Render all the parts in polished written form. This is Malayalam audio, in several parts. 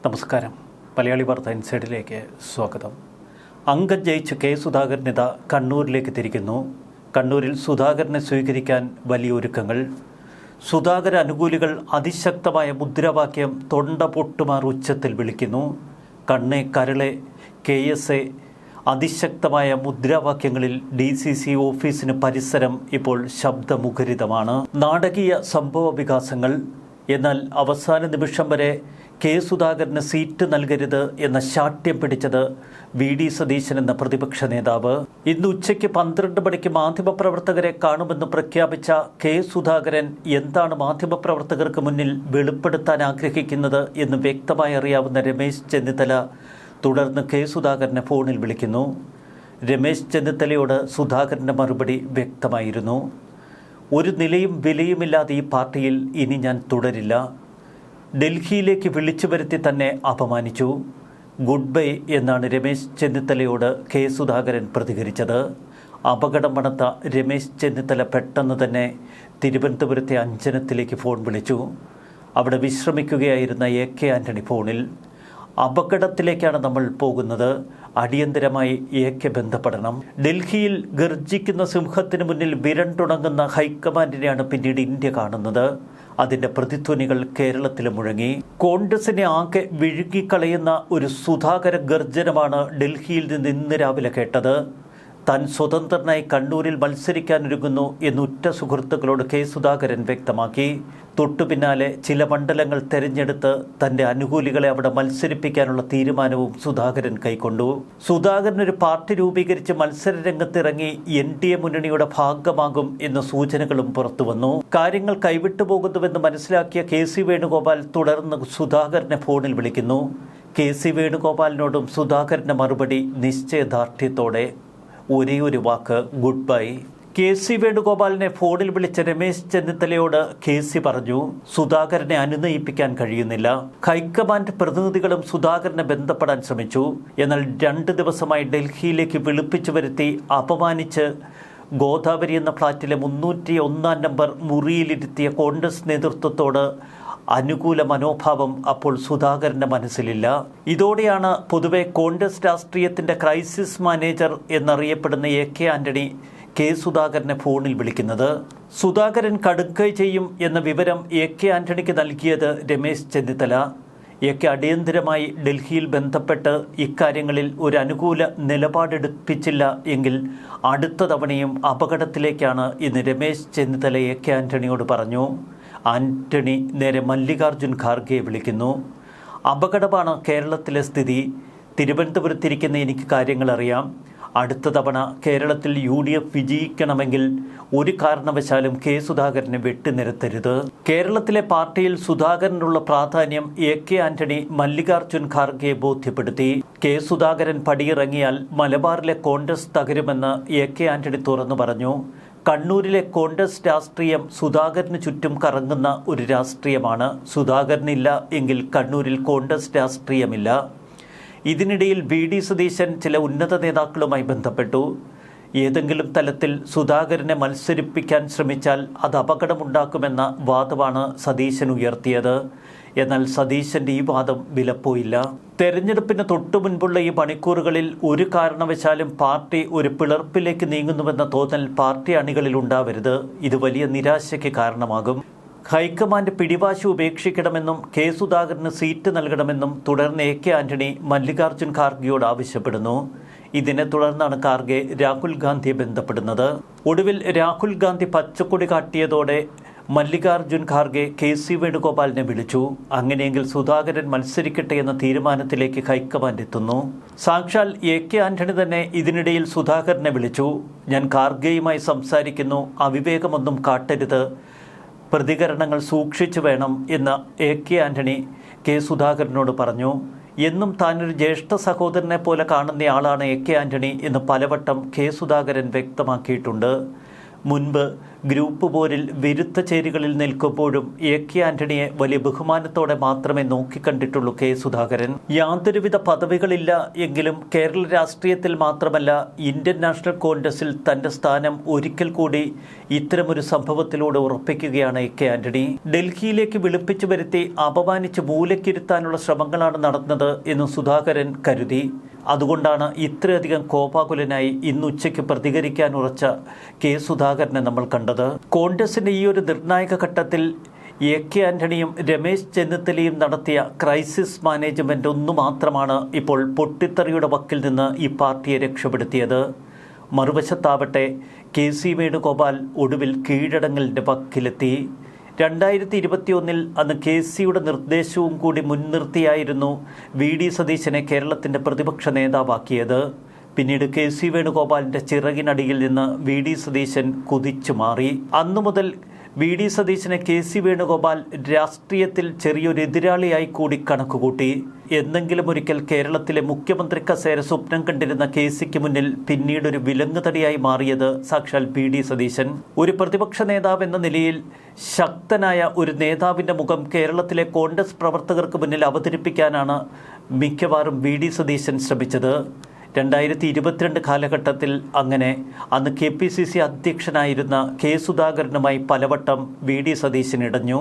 നമസ്കാരം. മലയാളി വാർത്ത ഇൻസൈഡിലേക്ക് സ്വാഗതം. അംഗം ജയിച്ച് കെ സുധാകരനിത കണ്ണൂരിലേക്ക് തിരിക്കുന്നു. കണ്ണൂരിൽ സുധാകരനെ സ്വീകരിക്കാൻ വലിയ ഒരുക്കങ്ങൾ. സുധാകര അനുകൂലികൾ അതിശക്തമായ മുദ്രാവാക്യം തൊണ്ട പൊട്ടുമാർ ഉച്ചത്തിൽ വിളിക്കുന്നു. കണ്ണേ കരളെ KSA അതിശക്തമായ മുദ്രാവാക്യങ്ങളിൽ DCC ഓഫീസിന് പരിസരം ഇപ്പോൾ ശബ്ദമുഖരിതമാണ്. നാടകീയ സംഭവ വികാസങ്ങൾ. എന്നാൽ അവസാന നിമിഷം വരെ കെ സുധാകരന് സീറ്റ് നൽകരുത് എന്ന ശാഠ്യം പിടിച്ചത് VD സതീശൻ എന്ന പ്രതിപക്ഷ നേതാവ്. ഇന്ന് ഉച്ചയ്ക്ക് 12 മണിക്ക് മാധ്യമപ്രവർത്തകരെ കാണുമെന്ന് പ്രഖ്യാപിച്ച കെ സുധാകരൻ എന്താണ് മാധ്യമപ്രവർത്തകർക്ക് മുന്നിൽ വെളിപ്പെടുത്താൻ ആഗ്രഹിക്കുന്നത് എന്ന് വ്യക്തമായി അറിയാവുന്ന രമേശ് ചെന്നിത്തല തുടർന്ന് കെ സുധാകരനെ ഫോണിൽ വിളിക്കുന്നു. രമേശ് ചെന്നിത്തലയോട് സുധാകരൻ്റെ മറുപടി വ്യക്തമായിരുന്നു. ഒരു നിലയും വിലയുമില്ലാതെ ഈ പാർട്ടിയിൽ ഇനി ഞാൻ തുടരില്ല. ഡൽഹിയിലേക്ക് വിളിച്ചു വരുത്തി തന്നെ അപമാനിച്ചു. ഗുഡ് ബൈ എന്നാണ് രമേശ് ചെന്നിത്തലയോട് കെ സുധാകരൻ പ്രതികരിച്ചത്. അപകടം മണത്ത രമേശ് ചെന്നിത്തല പെട്ടെന്ന് തന്നെ തിരുവനന്തപുരത്തെ അഞ്ചനത്തിലേക്ക് ഫോൺ വിളിച്ചു. അവിടെ വിശ്രമിക്കുകയായിരുന്ന AK ആൻ്റണി ഫോണിൽ. അപകടത്തിലേക്കാണ് നമ്മൾ പോകുന്നത്, അടിയന്തരമായി AK ബന്ധപ്പെടണം. ഡൽഹിയിൽ ഗർജിക്കുന്ന സിംഹത്തിന് മുന്നിൽ വിരണ്ടുണങ്ങുന്ന ഹൈക്കമാൻഡിനെയാണ് പിന്നീട് ഇന്ത്യ കാണുന്നത്. അതിൻ്റെ പ്രതിധ്വനികൾ കേരളത്തിൽ മുഴങ്ങി. കോൺഗ്രസിനെ ആകെ വിഴുങ്ങിക്കളയുന്ന ഒരു സുധാകര ഗർജനമാണ് ഡൽഹിയിൽ നിന്ന് ഇന്ന് രാവിലെ കേട്ടത്. താൻ സ്വതന്ത്രനായി കണ്ണൂരിൽ മത്സരിക്കാനൊരുങ്ങുന്നു എന്ന് ഉറ്റ സുഹൃത്തുക്കളോട് കെ സുധാകരൻ വ്യക്തമാക്കി. തൊട്ടു പിന്നാലെ ചില മണ്ഡലങ്ങൾ തെരഞ്ഞെടുത്ത് തൻ്റെ അനുകൂലികളെ അവിടെ മത്സരിപ്പിക്കാനുള്ള തീരുമാനവും സുധാകരൻ കൈക്കൊണ്ടു. സുധാകരൻ ഒരു പാർട്ടി രൂപീകരിച്ച് മത്സര രംഗത്തിറങ്ങി NDA മുന്നണിയുടെ ഭാഗമാകും എന്ന സൂചനകളും പുറത്തുവന്നു. കാര്യങ്ങൾ കൈവിട്ടു പോകുന്നുവെന്ന് മനസ്സിലാക്കിയ KC വേണുഗോപാൽ തുടർന്ന് സുധാകരനെ ഫോണിൽ വിളിക്കുന്നു. KC വേണുഗോപാലിനോടും സുധാകരൻ്റെ മറുപടി നിശ്ചയദാർഢ്യത്തോടെ ഒരേ ഒരു വാക്ക്, ഗുഡ് ബൈ. KC വേണുഗോപാലിനെ ഫോണിൽ വിളിച്ച രമേശ് ചെന്നിത്തലയോട് KC പറഞ്ഞു, സുധാകരനെ അനുനയിപ്പിക്കാൻ കഴിയുന്നില്ല. ഹൈക്കമാൻഡ് പ്രതിനിധികളും സുധാകരനെ ബന്ധപ്പെടാൻ ശ്രമിച്ചു. എന്നാൽ 2 ദിവസമായി ഡൽഹിയിലേക്ക് വിളിപ്പിച്ചു വരുത്തി അപമാനിച്ച് ഗോദാവരി എന്ന ഫ്ളാറ്റിലെ 301 നമ്പർ മുറിയിലിരുത്തിയ കോൺഗ്രസ് നേതൃത്വത്തോട് അനുകൂല മനോഭാവം അപ്പോൾ സുധാകരൻ്റെ മനസ്സിലില്ല. ഇതോടെയാണ് പൊതുവെ കോൺഗ്രസ് രാഷ്ട്രീയത്തിൻ്റെ ക്രൈസിസ് മാനേജർ എന്നറിയപ്പെടുന്ന AK ആൻ്റണി കെ സുധാകരനെ ഫോണിൽ വിളിക്കുന്നത്. സുധാകരൻ കടുക്കൈ ചെയ്യും എന്ന വിവരം AK ആൻ്റണിക്ക് നൽകിയത് രമേശ് ചെന്നിത്തല. AK അടിയന്തരമായി ഡൽഹിയിൽ ബന്ധപ്പെട്ട് ഇക്കാര്യങ്ങളിൽ ഒരു അനുകൂല നിലപാടെടുപ്പിച്ചില്ല എങ്കിൽ അടുത്ത തവണയും അപകടത്തിലേക്കാണ് എന്ന് രമേശ് ചെന്നിത്തല AK ആൻ്റണിയോട് പറഞ്ഞു. ആൻ്റണി നേരെ മല്ലികാർജുൻ ഖാർഗെയെ വിളിക്കുന്നു. അപകടമാണ് കേരളത്തിലെ സ്ഥിതി. തിരുവനന്തപുരത്തിരിക്കുന്ന എനിക്ക് കാര്യങ്ങൾ അറിയാം. അടുത്ത തവണ കേരളത്തിൽ UDF വിജയിക്കണമെങ്കിൽ ഒരു കാരണവശാലും കെ സുധാകരനെ വെട്ടിനിരത്തരുത്. കേരളത്തിലെ പാർട്ടിയിൽ സുധാകരനുള്ള പ്രാധാന്യം AK ആൻ്റണി മല്ലികാർജുൻ ഖാർഗെയെ ബോധ്യപ്പെടുത്തി. കെ സുധാകരൻ പടിയിറങ്ങിയാൽ മലബാറിലെ കോൺഗ്രസ് തകരുമെന്ന് AK ആൻ്റണി തുറന്നു പറഞ്ഞു. കണ്ണൂരിലെ കോൺഗ്രസ് രാഷ്ട്രീയം സുധാകരന് ചുറ്റും കറങ്ങുന്ന ഒരു രാഷ്ട്രീയമാണ്. സുധാകരനില്ല എങ്കിൽ കണ്ണൂരിൽ കോൺഗ്രസ് രാഷ്ട്രീയമില്ല. ഇതിനിടയിൽ VD സതീശൻ ചില ഉന്നത നേതാക്കളുമായി ബന്ധപ്പെട്ടു. ഏതെങ്കിലും തലത്തിൽ സുധാകരനെ മത്സരിപ്പിക്കാൻ ശ്രമിച്ചാൽ അത് അപകടമുണ്ടാക്കുമെന്ന വാദമാണ് സതീശൻ ഉയർത്തിയത്. എന്നാൽ സതീശൻ്റെ ഈ വാദം വിലപ്പോയില്ല. തെരഞ്ഞെടുപ്പിന് തൊട്ടു മുൻപുള്ള ഈ മണിക്കൂറുകളിൽ ഒരു കാരണവശാലും പാർട്ടി ഒരു പിളർപ്പിലേക്ക് നീങ്ങുന്നുവെന്ന തോന്നൽ പാർട്ടി അണികളിൽ ഉണ്ടാവരുത്. ഇത് വലിയ നിരാശയ്ക്ക് കാരണമാകും. ഹൈക്കമാൻഡ് പിടിവാശി ഉപേക്ഷിക്കണമെന്നും കെ സുധാകരന് സീറ്റ് നൽകണമെന്നും തുടർന്ന് AK ആൻ്റണി മല്ലികാർജുൻ ഖാർഗെയോട് ആവശ്യപ്പെടുന്നു. ഇതിനെ തുടർന്നാണ് ഖാർഗെ രാഹുൽ ഗാന്ധിയെ ബന്ധപ്പെടുന്നത്. ഒടുവിൽ രാഹുൽ ഗാന്ധി പച്ചക്കൊടി കാട്ടിയതോടെ മല്ലികാർജുൻ ഖാർഗെ KC വേണുഗോപാലിനെ വിളിച്ചു. അങ്ങനെയെങ്കിൽ സുധാകരൻ മത്സരിക്കട്ടെ എന്ന തീരുമാനത്തിലേക്ക് ഹൈക്കമാൻഡ് എത്തുന്നു. സാക്ഷാൽ AK ആൻ്റണി തന്നെ ഇതിനിടയിൽ സുധാകരനെ വിളിച്ചു. ഞാൻ ഖാർഗെയുമായി സംസാരിക്കുന്നു, അവിവേകമൊന്നും കാട്ടരുത്, പ്രതികരണങ്ങൾ സൂക്ഷിച്ചു വേണം എന്ന് AK ആൻ്റണി കെ സുധാകരനോട് പറഞ്ഞു. എന്നും താനൊരു ജ്യേഷ്ഠ സഹോദരനെ പോലെ കാണുന്നയാളാണ് AK ആൻ്റണി എന്ന് പലവട്ടം കെ സുധാകരൻ വ്യക്തമാക്കിയിട്ടുണ്ട്. മുൻപ് ഗ്രൂപ്പ് പോരിൽ വിരുദ്ധ ചേരികളിൽ നിൽക്കുമ്പോഴും എ.കെ. ആന്റണിയെ വലിയ ബഹുമാനത്തോടെ മാത്രമേ നോക്കിക്കണ്ടിട്ടുള്ളൂ കെ. സുധാകരൻ. യാതൊരുവിധ പദവികളില്ല എങ്കിലും കേരള രാഷ്ട്രീയത്തിൽ മാത്രമല്ല ഇന്ത്യൻ നാഷണൽ കോൺഗ്രസിൽ തന്റെ സ്ഥാനം ഒരിക്കൽ കൂടി ഇത്തരമൊരു സംഭവത്തിലൂടെ ഉറപ്പിക്കുകയാണ് എ.കെ. ആന്റണി. ഡൽഹിയിലേക്ക് വിളിപ്പിച്ചു വരുത്തി അപമാനിച്ച് മൂലക്കിരുത്താനുള്ള ശ്രമങ്ങളാണ് നടന്നത് എന്ന് സുധാകരൻ കരുതി. അതുകൊണ്ടാണ് ഇത്രയധികം കോപാകുലനായി ഇന്നുച്ചയ്ക്ക് പ്രതികരിക്കാൻ ഉറച്ച കെ. സുധാകരനെ നമ്മൾ കണ്ടത്. കോൺഗ്രസിന്റെ ഈ ഒരു നിർണായക ഘട്ടത്തിൽ എ.കെ. ആന്റണിയും രമേശ് ചെന്നിത്തലയും നടത്തിയ ക്രൈസിസ് മാനേജ്മെന്റ് ഒന്നു മാത്രമാണ് ഇപ്പോൾ പൊട്ടിത്തെറിയുടെ വക്കിൽ നിന്ന് ഈ പാർട്ടിയെ രക്ഷപ്പെടുത്തിയത്. മറുവശത്താവട്ടെ കെ.സി. വേണുഗോപാൽ ഒടുവിൽ കീഴടങ്ങലിന്റെ വക്കിലെത്തി. 2021 അന്ന് കെ.സിയുടെ നിർദ്ദേശവും കൂടി മുൻനിർത്തിയായിരുന്നു വി.ഡി. സതീശനെ കേരളത്തിന്റെ പ്രതിപക്ഷ നേതാവാക്കിയത്. പിന്നീട് കെ.സി. വേണുഗോപാലിന്റെ ചിറകിനടിയിൽ നിന്ന് വി.ഡി. സതീശൻ കുതിച്ചു മാറി. അന്നു മുതൽ വി.ഡി. സതീശനെ കെ.സി. വേണുഗോപാൽ രാഷ്ട്രീയത്തിൽ ചെറിയൊരു എതിരാളിയായി കൂടി കണക്കുകൂട്ടി. എന്തെങ്കിലും ഒരിക്കൽ കേരളത്തിലെ മുഖ്യമന്ത്രി കസേര സ്വപ്നം കണ്ടിരുന്ന കെ.സിക്ക് മുന്നിൽ പിന്നീടൊരു വിലങ്ങുതടിയായി മാറിയത് സാക്ഷാൽ വി.ഡി. സതീശൻ. ഒരു പ്രതിപക്ഷ നേതാവ് എന്ന നിലയിൽ ശക്തനായ ഒരു നേതാവിന്റെ മുഖം കേരളത്തിലെ കോൺഗ്രസ് പ്രവർത്തകർക്ക് മുന്നിൽ അവതരിപ്പിക്കാനാണ് മിക്കവാറും വി.ഡി. സതീശൻ ശ്രമിച്ചത്. 2022 കാലഘട്ടത്തിൽ അങ്ങനെ അന്ന് KPCC അധ്യക്ഷനായിരുന്ന കെ. സുധാകരനുമായി പലവട്ടം വി.ഡി. സതീശൻ ഇടഞ്ഞു.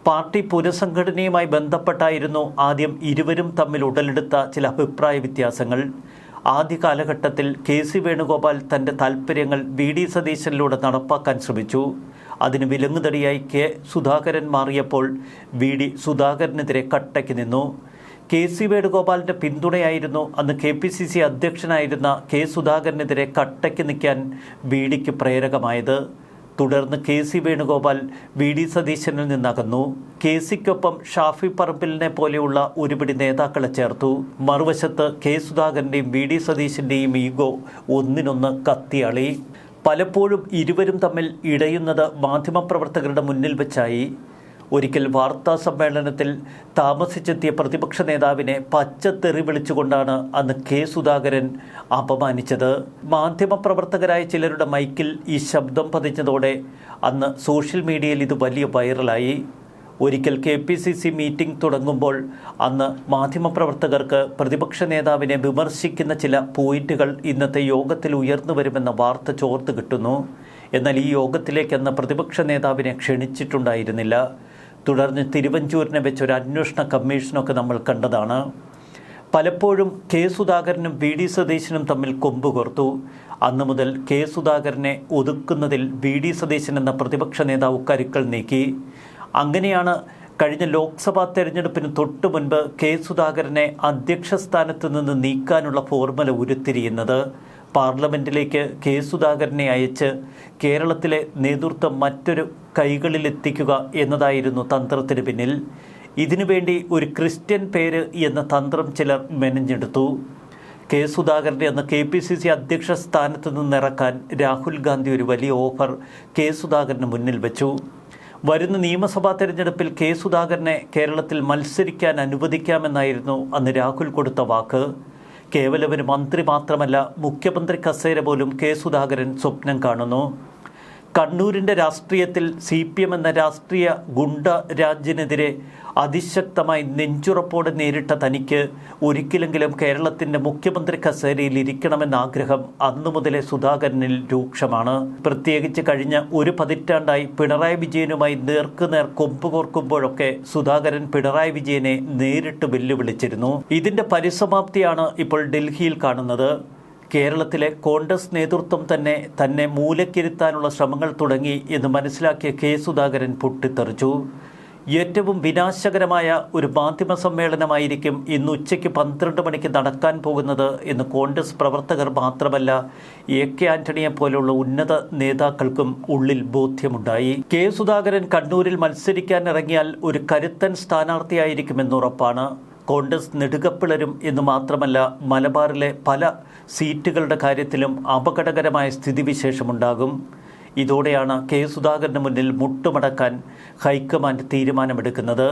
പാർട്ടി പുനഃസംഘടനയുമായി ബന്ധപ്പെട്ടായിരുന്നു ആദ്യം ഇരുവരും തമ്മിൽ ഉടലെടുത്ത ചില അഭിപ്രായ വ്യത്യാസങ്ങൾ. ആദ്യ കാലഘട്ടത്തിൽ കെ.സി. വേണുഗോപാൽ തൻ്റെ താൽപ്പര്യങ്ങൾ വി.ഡി. സതീശനിലൂടെ നടപ്പാക്കാൻ ശ്രമിച്ചു. അതിന് വിലങ്ങുതടിയായി കെ. സുധാകരൻ മാറിയപ്പോൾ വി.ഡി. സുധാകരനെതിരെ കട്ടയ്ക്ക് നിന്നു. കെ.സി. വേണുഗോപാലിന്റെ പിന്തുണയായിരുന്നു അന്ന് KPCC അധ്യക്ഷനായിരുന്ന കെ. സുധാകരനെതിരെ കട്ടയ്ക്ക് നിൽക്കാൻ വി.ഡിക്ക് പ്രേരകമായത്. തുടർന്ന് കെ.സി. വേണുഗോപാൽ വി.ഡി. സതീശനിൽ നിന്നകന്നു. കെ.സിക്കൊപ്പം ഷാഫി പറമ്പിലിനെ പോലെയുള്ള ഒരുപിടി നേതാക്കളെ ചേർത്തു. മറുവശത്ത് കെ. സുധാകരൻ്റെയും വി.ഡി. സതീശൻ്റെയും ഈഗോ ഒന്നിനൊന്ന് കത്തിയാളി. പലപ്പോഴും ഇരുവരും തമ്മിൽ ഇടയുന്നത് മാധ്യമപ്രവർത്തകരുടെ മുന്നിൽ വെച്ചായി. ഒരിക്കൽ വാർത്താ സമ്മേളനത്തിൽ താമസിച്ചെത്തിയ പ്രതിപക്ഷ നേതാവിനെ പച്ചത്തെറി വിളിച്ചുകൊണ്ടാണ് അന്ന് കെ. സുധാകരൻ അപമാനിച്ചത്. മാധ്യമപ്രവർത്തകരായ ചിലരുടെ മൈക്കിൽ ഈ ശബ്ദം പതിഞ്ഞതോടെ അന്ന് സോഷ്യൽ മീഡിയയിൽ ഇത് വലിയ വൈറലായി. ഒരിക്കൽ KPCC മീറ്റിംഗ് തുടങ്ങുമ്പോൾ അന്ന് മാധ്യമപ്രവർത്തകർക്ക് പ്രതിപക്ഷ നേതാവിനെ വിമർശിക്കുന്ന ചില പോയിന്റുകൾ ഇന്നത്തെ യോഗത്തിൽ ഉയർന്നു വരുമെന്ന വാർത്ത ചോർത്ത് കിട്ടുന്നു. എന്നാൽ ഈ യോഗത്തിലേക്ക് അന്ന് പ്രതിപക്ഷ നേതാവിനെ ക്ഷണിച്ചിട്ടുണ്ടായിരുന്നില്ല. തുടർന്ന് തിരുവഞ്ചൂരിനെ വെച്ച് ഒരു അന്വേഷണ കമ്മീഷനൊക്കെ നമ്മൾ കണ്ടതാണ്. പലപ്പോഴും കെ. സുധാകരനും വി.ഡി. സതീശനും തമ്മിൽ കൊമ്പുകോർത്തു. അന്നു മുതൽ കെ. സുധാകരനെ ഒതുക്കുന്നതിൽ വി.ഡി. സതീശൻ എന്ന പ്രതിപക്ഷ നേതാവ് കരുക്കൾ നീക്കി. അങ്ങനെയാണ് കഴിഞ്ഞ ലോക്സഭാ തെരഞ്ഞെടുപ്പിന് തൊട്ടു മുൻപ് കെ. സുധാകരനെ അധ്യക്ഷ സ്ഥാനത്ത് നിന്ന് നീക്കാനുള്ള ഫോർമുല ഉരുത്തിരിയുന്നത്. പാർലമെൻറ്റിലേക്ക് കെ. സുധാകരനെ അയച്ച് കേരളത്തിലെ നേതൃത്വം മറ്റൊരു കൈകളിലെത്തിക്കുക എന്നതായിരുന്നു തന്ത്രത്തിന് പിന്നിൽ. ഇതിനുവേണ്ടി ഒരു ക്രിസ്ത്യൻ പേര് എന്ന തന്ത്രം ചിലർ മെനഞ്ഞെടുത്തു. കെ. സുധാകരനെ അന്ന് KPCC അധ്യക്ഷ സ്ഥാനത്ത് നിന്നിറക്കാൻ രാഹുൽ ഗാന്ധി ഒരു വലിയ ഓഫർ കെ. സുധാകരന് മുന്നിൽ വെച്ചു. വരുന്ന നിയമസഭാ തെരഞ്ഞെടുപ്പിൽ കെ. സുധാകരനെ കേരളത്തിൽ മത്സരിക്കാൻ അനുവദിക്കാമെന്നായിരുന്നു അന്ന് രാഹുൽ കൊടുത്ത വാക്ക്. കേവലം ഒരു മന്ത്രി മാത്രമല്ല, മുഖ്യമന്ത്രി കസേര പോലും കെ. സുധാകരൻ സ്വപ്നം കാണുന്നു. കണ്ണൂരിൻ്റെ രാഷ്ട്രീയത്തിൽ CPM എന്ന രാഷ്ട്രീയ ഗുണ്ട രാജിനെതിരെ അതിശക്തമായി നെഞ്ചുറപ്പോടെ നേരിട്ട തനിക്ക് ഒരിക്കലെങ്കിലും കേരളത്തിൻ്റെ മുഖ്യമന്ത്രി കസേരയിൽ ഇരിക്കണമെന്ന ആഗ്രഹം അന്നു മുതലേ സുധാകരനിൽ രൂക്ഷമാണ്. പ്രത്യേകിച്ച് കഴിഞ്ഞ ഒരു പതിറ്റാണ്ടായി പിണറായി വിജയനുമായി നേർക്കുനേർ കൊമ്പുകോർക്കുമ്പോഴൊക്കെ സുധാകരൻ പിണറായി വിജയനെ നേരിട്ട് വെല്ലുവിളിച്ചിരുന്നു. ഇതിൻ്റെ പരിസമാപ്തിയാണ് ഇപ്പോൾ ഡൽഹിയിൽ കാണുന്നത്. കേരളത്തിലെ കോൺഗ്രസ് നേതൃത്വം തന്നെ മൂലക്കിരുത്താനുള്ള ശ്രമങ്ങൾ തുടങ്ങി എന്ന് മനസ്സിലാക്കിയ കെ. സുധാകരൻ പൊട്ടിത്തെറിച്ചു. ഏറ്റവും വിനാശകരമായ ഒരു മാധ്യമ സമ്മേളനമായിരിക്കും ഇന്ന് ഉച്ചയ്ക്ക് 12 മണിക്ക് നടക്കാൻ പോകുന്നത് എന്ന് കോൺഗ്രസ് പ്രവർത്തകർ മാത്രമല്ല എ.കെ. ആന്റണിയെ പോലുള്ള ഉന്നത നേതാക്കൾക്കും ഉള്ളിൽ ബോധ്യമുണ്ടായി. കെ. സുധാകരൻ കണ്ണൂരിൽ മത്സരിക്കാൻ ഇറങ്ങിയാൽ ഒരു കരുത്തൻ സ്ഥാനാർത്ഥിയായിരിക്കുമെന്നുറപ്പാണ്. കോൺഗ്രസ് നെടുകപ്പിളരും എന്ന് മാത്രമല്ല, മലബാറിലെ പല സീറ്റുകളുടെ കാര്യത്തിലും അപകടകരമായ സ്ഥിതിവിശേഷമുണ്ടാകും. ഇതോടെയാണ് കെ. സുധാകരന് മുന്നിൽ മുട്ടുമടക്കാൻ ഹൈക്കമാൻഡ് തീരുമാനമെടുക്കുന്നത്.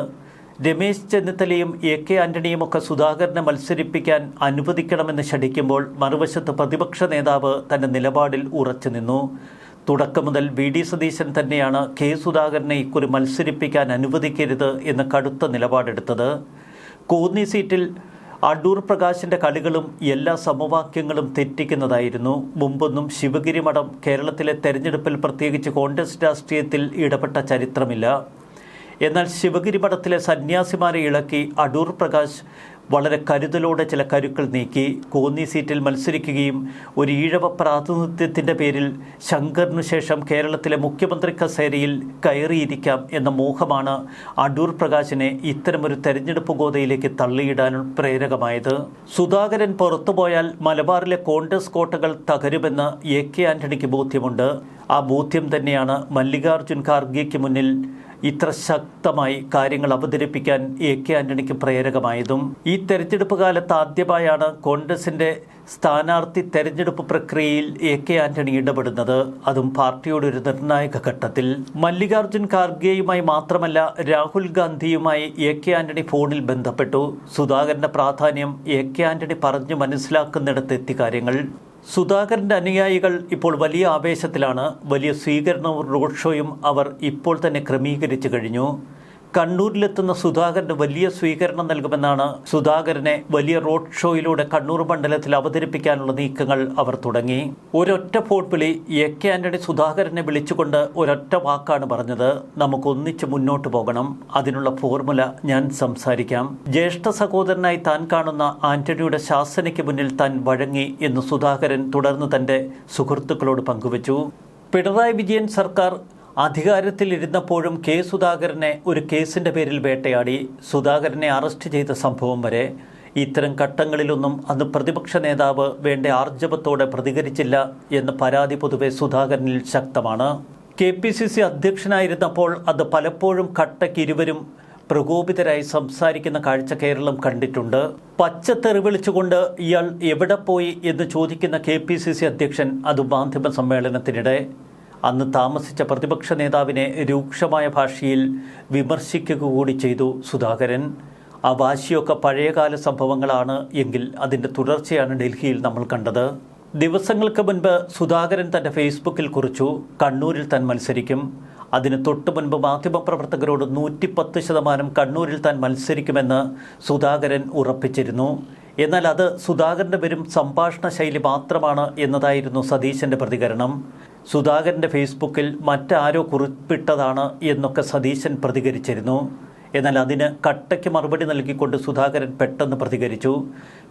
രമേശ് ചെന്നിത്തലയും എ.കെ. ആന്റണിയുമൊക്കെ സുധാകരനെ മത്സരിപ്പിക്കാൻ അനുവദിക്കണമെന്ന് ശഠിക്കുമ്പോൾ മറുവശത്ത് പ്രതിപക്ഷ നേതാവ് തൻ്റെ നിലപാടിൽ ഉറച്ചു നിന്നു. തുടക്കം മുതൽ വി.ഡി. സതീശൻ തന്നെയാണ് കെ. സുധാകരനെ ഇക്കുറി മത്സരിപ്പിക്കാൻ അനുവദിക്കരുത് എന്ന് കടുത്ത നിലപാടെടുത്തത്. കോന്നി സീറ്റിൽ അടൂർ പ്രകാശിൻ്റെ കളികളും എല്ലാ സമവാക്യങ്ങളും തെറ്റിക്കുന്നതായിരുന്നു. മുമ്പൊന്നും ശിവഗിരി മഠം കേരളത്തിലെ തെരഞ്ഞെടുപ്പിൽ പ്രത്യേകിച്ച് കോൺഗ്രസ് രാഷ്ട്രീയത്തിൽ ഇടപെട്ട ചരിത്രമില്ല. എന്നാൽ ശിവഗിരി മഠത്തിലെ സന്യാസിമാരെ ഇളക്കി അടൂർ പ്രകാശ് വളരെ കരുതലോടെ ചില കരുക്കൾ നീക്കി കോന്നി സീറ്റിൽ മത്സരിക്കുകയും ഒരു ഈഴവ പ്രാതിനിധ്യത്തിൻ്റെ പേരിൽ ശങ്കറിനു ശേഷം കേരളത്തിലെ മുഖ്യമന്ത്രി കസേരയിൽ കയറിയിരിക്കാം എന്ന മോഹമാണ് അടൂർ പ്രകാശിനെ ഇത്തരമൊരു തെരഞ്ഞെടുപ്പ് ഗോതയിലേക്ക് തള്ളിയിടാൻ പ്രേരകമായത്. സുധാകരൻ പുറത്തുപോയാൽ മലബാറിലെ കോൺഗ്രസ് കോട്ടകൾ തകരുമെന്ന് എ.കെ. ആന്റണിക്ക് ബോധ്യമുണ്ട്. ആ ബോധ്യം തന്നെയാണ് മല്ലികാർജ്ജുൻ ഖാർഗെയ്ക്ക് മുന്നിൽ ഇത്ര ശക്തമായി കാര്യങ്ങൾ അവതരിപ്പിക്കാൻ എ.കെ. ആന്റണിക്ക് പ്രേരകമായതും. ഈ തെരഞ്ഞെടുപ്പ് കാലത്ത് ആദ്യമായാണ് കോൺഗ്രസിൻ്റെ സ്ഥാനാർത്ഥി തെരഞ്ഞെടുപ്പ് പ്രക്രിയയിൽ എ.കെ. ആന്റണി ഇടപെടുന്നത്, അതും പാർട്ടിയുടെ ഒരു നിർണായക ഘട്ടത്തിൽ. മല്ലികാർജ്ജുൻ ഖാർഗെയുമായി മാത്രമല്ല രാഹുൽ ഗാന്ധിയുമായി എ.കെ. ആന്റണി ഫോണിൽ ബന്ധപ്പെട്ടു. സുധാകരന്റെ പ്രാധാന്യം എ.കെ. ആന്റണി പറഞ്ഞു മനസ്സിലാക്കുന്നിടത്തെത്തി കാര്യങ്ങൾ. സുധാകരൻ്റെ അനുയായികൾ ഇപ്പോൾ വലിയ ആവേശത്തിലാണ്. വലിയ സ്വീകരണവും റോഡ് ഷോയും അവർ ഇപ്പോൾ തന്നെ ക്രമീകരിച്ചു കഴിഞ്ഞു. കണ്ണൂരിലെത്തുന്ന സുധാകരന് വലിയ സ്വീകരണം നൽകുമെന്നാണ്. സുധാകരനെ വലിയ റോഡ് ഷോയിലൂടെ കണ്ണൂർ മണ്ഡലത്തിൽ അവതരിപ്പിക്കാനുള്ള നീക്കങ്ങൾ അവർ തുടങ്ങി. ഒരൊറ്റ ഫോൺ വിളി എ.കെ. ആന്റണി സുധാകരനെ വിളിച്ചുകൊണ്ട് ഒരൊറ്റ വാക്കാണ് പറഞ്ഞത്: നമുക്കൊന്നിച്ച് മുന്നോട്ട് പോകണം, അതിനുള്ള ഫോർമുല ഞാൻ സംസാരിക്കാം. ജ്യേഷ്ഠ സഹോദരനായി താൻ കാണുന്ന ആന്റണിയുടെ ശാസനയ്ക്ക് മുന്നിൽ താൻ വഴങ്ങി എന്ന് സുധാകരൻ തുടർന്ന് തൻ്റെ സുഹൃത്തുക്കളോട് പങ്കുവച്ചു. പിണറായി വിജയൻ സർക്കാർ അധികാരത്തിലിരുന്നപ്പോഴും കെ. സുധാകരനെ ഒരു കേസിൻ്റെ പേരിൽ വേട്ടയാടി. സുധാകരനെ അറസ്റ്റ് ചെയ്ത സംഭവം വരെ. ഇത്തരം ഘട്ടങ്ങളിലൊന്നും അന്ന് പ്രതിപക്ഷ നേതാവ് വേണ്ട ആർജവത്തോടെ പ്രതികരിച്ചില്ല എന്ന പരാതി പൊതുവെ സുധാകരനിൽ ശക്തമാണ്. KPCC അധ്യക്ഷനായിരുന്നപ്പോൾ അത് പലപ്പോഴും കട്ടയ്ക്ക് ഇരുവരും പ്രകോപിതരായി സംസാരിക്കുന്ന കാഴ്ച കേരളം കണ്ടിട്ടുണ്ട്. പച്ചത്തെറി വിളിച്ചുകൊണ്ട് ഇയാൾ എവിടെ പോയി എന്ന് ചോദിക്കുന്ന KPCC അധ്യക്ഷൻ, അത് മാധ്യമ സമ്മേളനത്തിനിടെ. അന്ന് താമസിച്ച പ്രതിപക്ഷ നേതാവിനെ രൂക്ഷമായ ഭാഷയിൽ വിമർശിക്കുക കൂടി ചെയ്തു സുധാകരൻ. ആ വാശിയൊക്കെ പഴയകാല സംഭവങ്ങളാണ് എങ്കിൽ അതിൻ്റെ തുടർച്ചയാണ് ഡൽഹിയിൽ നമ്മൾ കണ്ടത്. ദിവസങ്ങൾക്ക് മുൻപ് സുധാകരൻ തൻ്റെ ഫേസ്ബുക്കിൽ കുറിച്ചു, കണ്ണൂരിൽ താൻ മത്സരിക്കും. അതിന് തൊട്ടു മുൻപ് മാധ്യമപ്രവർത്തകരോട് 110% കണ്ണൂരിൽ താൻ മത്സരിക്കുമെന്ന് സുധാകരൻ ഉറപ്പിച്ചിരുന്നു. എന്നാൽ അത് സുധാകരൻ്റെ വെറും സംഭാഷണ ശൈലി മാത്രമാണ് എന്നതായിരുന്നു സതീശൻ്റെ പ്രതികരണം. സുധാകരൻ്റെ ഫേസ്ബുക്കിൽ മറ്റാരോ കുറിപ്പിട്ടതാണ് എന്നൊക്കെ സതീശൻ പ്രതികരിച്ചിരുന്നു. എന്നാൽ അതിന് കട്ടയ്ക്ക് മറുപടി നൽകിക്കൊണ്ട് സുധാകരൻ പെട്ടെന്ന് പ്രതികരിച്ചു.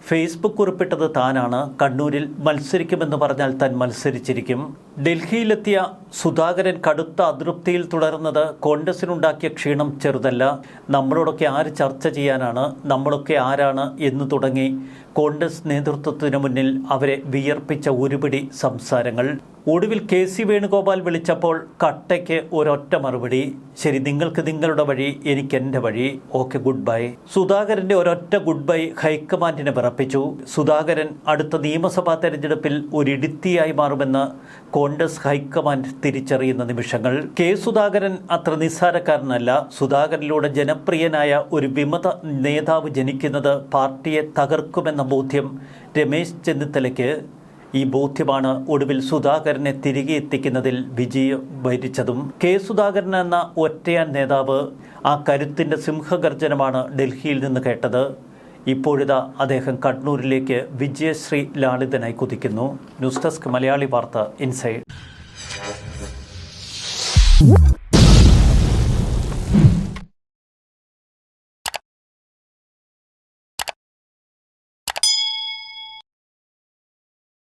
ഫേസ്ബുക്ക് കുറിപ്പിട്ടത് താനാണ്, കണ്ണൂരിൽ മത്സരിക്കുമെന്ന് പറഞ്ഞാൽ താൻ മത്സരിച്ചിരിക്കും. ഡൽഹിയിലെത്തിയ സുധാകരൻ കടുത്ത അതൃപ്തിയിൽ തുടർന്നത് കോൺഗ്രസിനുണ്ടാക്കിയ ക്ഷീണം ചെറുതല്ല. നമ്മളോടൊക്കെ ആര് ചർച്ച ചെയ്യാനാണ്, നമ്മളൊക്കെ ആരാണ് എന്ന് തുടങ്ങി കോൺഗ്രസ് നേതൃത്വത്തിനു മുന്നിൽ അവരെ വിയർപ്പിച്ച ഒരുപിടി സംസാരങ്ങൾ. ഒടുവിൽ KC വേണുഗോപാൽ വിളിച്ചപ്പോൾ കട്ടയ്ക്ക് ഒരൊറ്റ മറുപടി: ശരി, നിങ്ങൾക്ക് നിങ്ങളുടെ വഴി, എനിക്ക് എൻ്റെ വഴി, ഓക്കെ, ഗുഡ് ബൈ. സുധാകരൻ്റെ ഒരൊറ്റ ഗുഡ് ബൈ ഹൈക്കമാൻഡിനെ വിറപ്പിച്ചു. സുധാകരൻ അടുത്ത നിയമസഭാ തെരഞ്ഞെടുപ്പിൽ ഒരിടുത്തിയായി മാറുമെന്ന് കോൺഗ്രസ് ഹൈക്കമാൻഡ് തിരിച്ചറിയുന്ന നിമിഷങ്ങൾ. കെ. സുധാകരൻ അത്ര നിസ്സാരക്കാരനല്ല. സുധാകരനിലൂടെ ജനപ്രിയനായ ഒരു വിമത നേതാവ് ജനിക്കുന്നത് പാർട്ടിയെ തകർക്കുമെന്ന ബോധ്യം രമേശ് ചെന്നിത്തലയ്ക്ക്. ഈ ബോധ്യമാണ് ഒടുവിൽ സുധാകരനെ തിരികെ എത്തിക്കുന്നതിൽ വിജയം വരിച്ചതും. കെ. സുധാകരൻ എന്ന ഒറ്റയാൻ നേതാവ് ആ കരുത്തിൻ്റെ സിംഹഗർജനമാണ് ഡൽഹിയിൽ നിന്ന് കേട്ടത്. ഇപ്പോഴിതാ അദ്ദേഹം കണ്ണൂരിലേക്ക് വിജയശ്രീ ലാളിതനായി കുതിക്കുന്നു. ന്യൂസ് ഡെസ്ക് മലയാളി വാർത്ത ഇൻസൈഡ്.